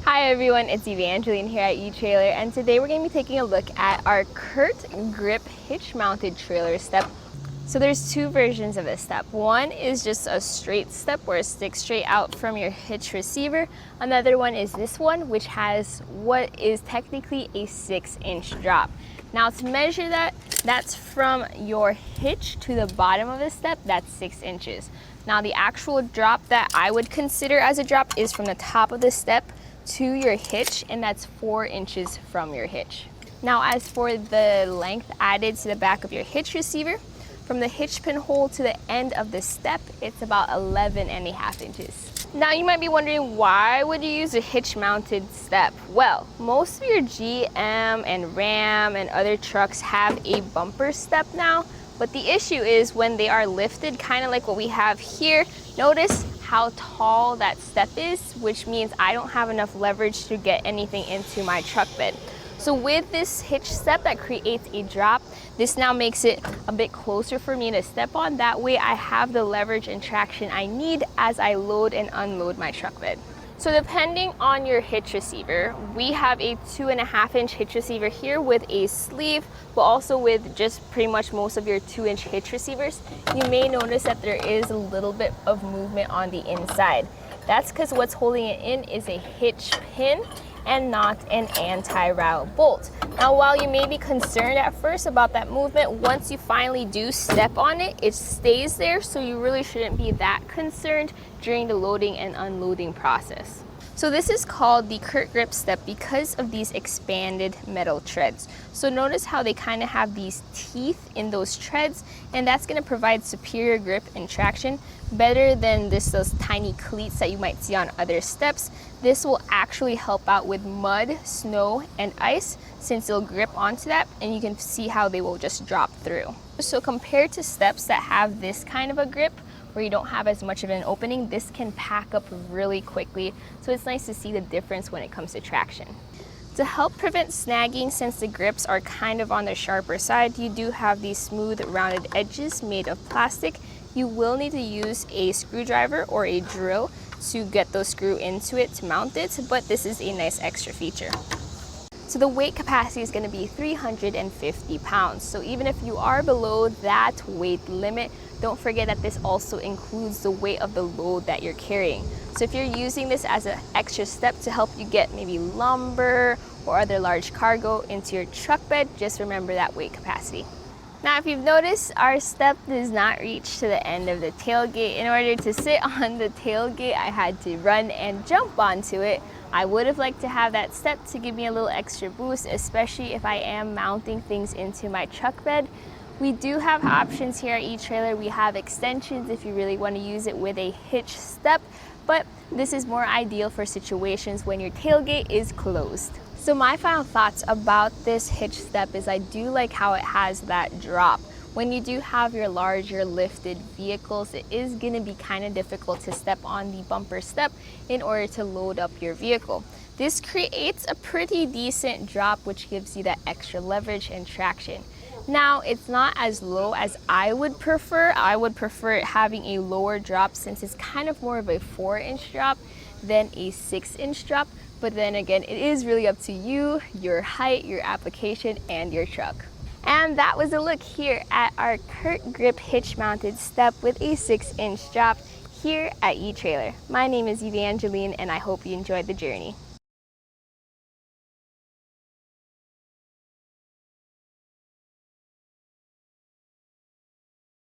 Hi everyone, it's Evangeline here at eTrailer, and today we're going to be taking a look at our CURT Grip hitch mounted trailer step. So there's two versions of this step. One is just a straight step where it sticks straight out from your hitch receiver. Another one is this one, which has what is technically a 6-inch drop. Now to measure that, that's from your hitch to the bottom of the step, that's 6 inches. Now the actual drop that I would consider as a drop is from the top of the step to your hitch, and that's 4 inches from your hitch. Now as for the length added to the back of your hitch receiver, from the hitch pin hole to the end of the step, it's about 11.5 inches. Now you might be wondering, why would you use a hitch mounted step? Well, most of your GM and Ram and other trucks have a bumper step now, but the issue is when they are lifted, kind of like what we have here, notice how tall that step is, which means I don't have enough leverage to get anything into my truck bed. So with this hitch step that creates a drop, this now makes it a bit closer for me to step on. That way I have the leverage and traction I need as I load and unload my truck bed. So depending on your hitch receiver, we have a 2.5-inch hitch receiver here with a sleeve, but also with just pretty much most of your 2-inch hitch receivers. You may notice that there is a little bit of movement on the inside. That's because what's holding it in is a hitch pin and not an anti-rattle bolt. Now while you may be concerned at first about that movement, once you finally do step on it, it stays there, so you really shouldn't be that concerned during the loading and unloading process. So this is called the CURT Grip step because of these expanded metal treads. So notice how they kind of have these teeth in those treads, and that's going to provide superior grip and traction, better than those tiny cleats that you might see on other steps. This will actually help out with mud, snow, and ice, since it'll grip onto that, and you can see how they will just drop through. So compared to steps that have this kind of a grip, where you don't have as much of an opening, this can pack up really quickly. So it's nice to see the difference when it comes to traction. To help prevent snagging, since the grips are kind of on the sharper side, you do have these smooth rounded edges made of plastic. You will need to use a screwdriver or a drill to get those screws into it to mount it, but this is a nice extra feature. So the weight capacity is going to be 350 pounds. So even if you are below that weight limit, don't forget that this also includes the weight of the load that you're carrying. So if you're using this as an extra step to help you get maybe lumber or other large cargo into your truck bed, just remember that weight capacity. Now, if you've noticed, our step does not reach to the end of the tailgate. In order to sit on the tailgate, I had to run and jump onto it. I would have liked to have that step to give me a little extra boost, especially if I am mounting things into my truck bed. We do have options here at eTrailer. We have extensions if you really want to use it with a hitch step, but this is more ideal for situations when your tailgate is closed. So my final thoughts about this hitch step is I do like how it has that drop. When you do have your larger lifted vehicles, it is going to be kind of difficult to step on the bumper step in order to load up your vehicle. This creates a pretty decent drop, which gives you that extra leverage and traction. Now, it's not as low as I would prefer. I would prefer it having a lower drop, since it's kind of more of a 4-inch drop than a 6-inch drop. But then again, it is really up to you, your height, your application, and your truck. And that was a look here at our CURT Grip hitch mounted step with a 6-inch drop here at eTrailer. My name is Evangeline, and I hope you enjoyed the journey.